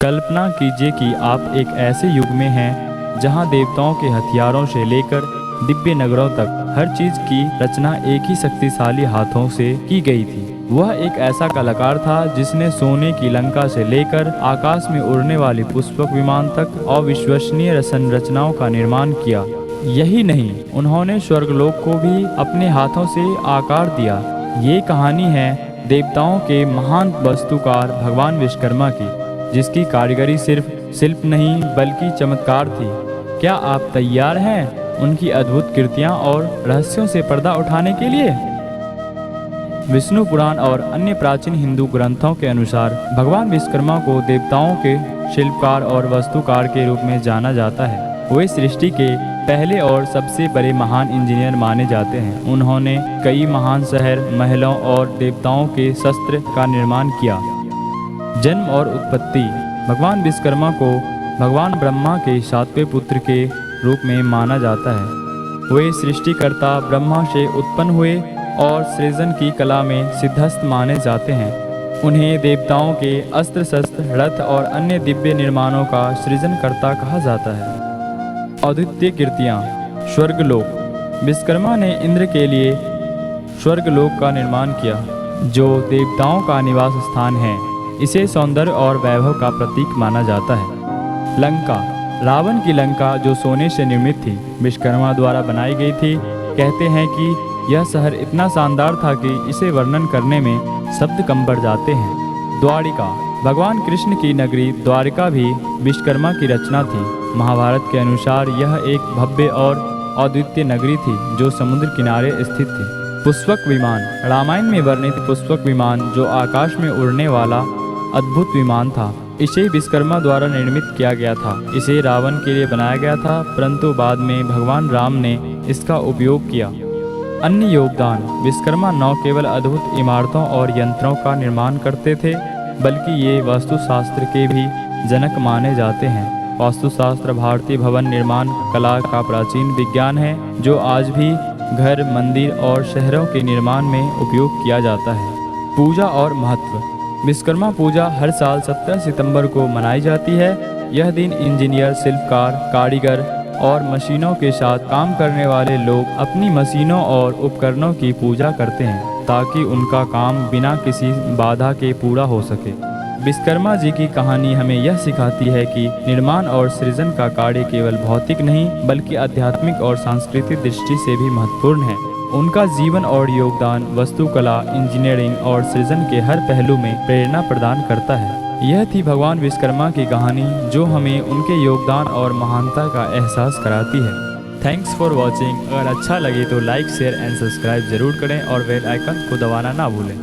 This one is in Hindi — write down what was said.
कल्पना कीजिए कि आप एक ऐसे युग में हैं जहां देवताओं के हथियारों से लेकर दिव्य नगरों तक हर चीज की रचना एक ही शक्तिशाली हाथों से की गई थी। वह एक ऐसा कलाकार था जिसने सोने की लंका से लेकर आकाश में उड़ने वाली पुष्पक विमान तक अविश्वसनीय संरचनाओं का निर्माण किया। यही नहीं, उन्होंने स्वर्गलोक को भी अपने हाथों से आकार दिया। ये कहानी है देवताओं के महान वास्तुकार भगवान विश्वकर्मा की, जिसकी कारीगरी सिर्फ शिल्प नहीं बल्कि चमत्कार थी। क्या आप तैयार हैं उनकी अद्भुत कृतियां और रहस्यों से पर्दा उठाने के लिए? विष्णु पुराण और अन्य प्राचीन हिंदू ग्रंथों के अनुसार भगवान विश्वकर्मा को देवताओं के शिल्पकार और वास्तुकार के रूप में जाना जाता है। वे सृष्टि के पहले और सबसे बड़े महान इंजीनियर माने जाते हैं। उन्होंने कई महान शहर, महलों और देवताओं के शस्त्र का निर्माण किया। जन्म और उत्पत्ति। भगवान विश्वकर्मा को भगवान ब्रह्मा के सातवें पुत्र के रूप में माना जाता है। वे सृष्टिकर्ता ब्रह्मा से उत्पन्न हुए और सृजन की कला में सिद्धस्त माने जाते हैं। उन्हें देवताओं के अस्त्र शस्त्र, रथ और अन्य दिव्य निर्माणों का सृजनकर्ता कहा जाता है। अद्वितीय कृतियाँ। स्वर्गलोक। विश्वकर्मा ने इंद्र के लिए स्वर्गलोक का निर्माण किया, जो देवताओं का निवास स्थान है। इसे सौंदर्य और वैभव का प्रतीक माना जाता है। लंका। रावण की लंका, जो सोने से निर्मित थी, विश्वकर्मा द्वारा बनाई गई थी। कहते हैं कि यह शहर इतना शानदार था कि इसे वर्णन करने में शब्द कम पड़ जाते हैं। द्वारिका। भगवान कृष्ण की नगरी द्वारिका भी विश्वकर्मा की रचना थी। महाभारत के अनुसार यह एक भव्य और अद्वितीय नगरी थी जो समुद्र किनारे स्थित थी। पुष्पक विमान। रामायण में वर्णित पुष्पक विमान, जो आकाश में उड़ने वाला अद्भुत विमान था, इसे विश्वकर्मा द्वारा निर्मित किया गया था। इसे रावण के लिए बनाया गया था, परंतु बाद में भगवान राम ने इसका उपयोग किया। अन्य योगदान। विश्वकर्मा न केवल अद्भुत इमारतों और यंत्रों का निर्माण करते थे, बल्कि ये वास्तुशास्त्र के भी जनक माने जाते हैं। वास्तुशास्त्र भारतीय भवन निर्माण कला का प्राचीन विज्ञान है, जो आज भी घर, मंदिर और शहरों के निर्माण में उपयोग किया जाता है। पूजा और महत्व। विश्वकर्मा पूजा हर साल 17 सितंबर को मनाई जाती है। यह दिन इंजीनियर, शिल्पकार, कारीगर और मशीनों के साथ काम करने वाले लोग अपनी मशीनों और उपकरणों की पूजा करते हैं, ताकि उनका काम बिना किसी बाधा के पूरा हो सके। विश्वकर्मा जी की कहानी हमें यह सिखाती है कि निर्माण और सृजन का कार्य केवल भौतिक नहीं, बल्कि आध्यात्मिक और सांस्कृतिक दृष्टि से भी महत्वपूर्ण है। उनका जीवन और योगदान वास्तुकला, इंजीनियरिंग और सृजन के हर पहलू में प्रेरणा प्रदान करता है। यह थी भगवान विश्वकर्मा की कहानी, जो हमें उनके योगदान और महानता का एहसास कराती है। Thanks for watching. अगर अच्छा लगे तो लाइक, शेयर एंड सब्सक्राइब जरूर करें और बेल आइकन को दबाना ना भूलें।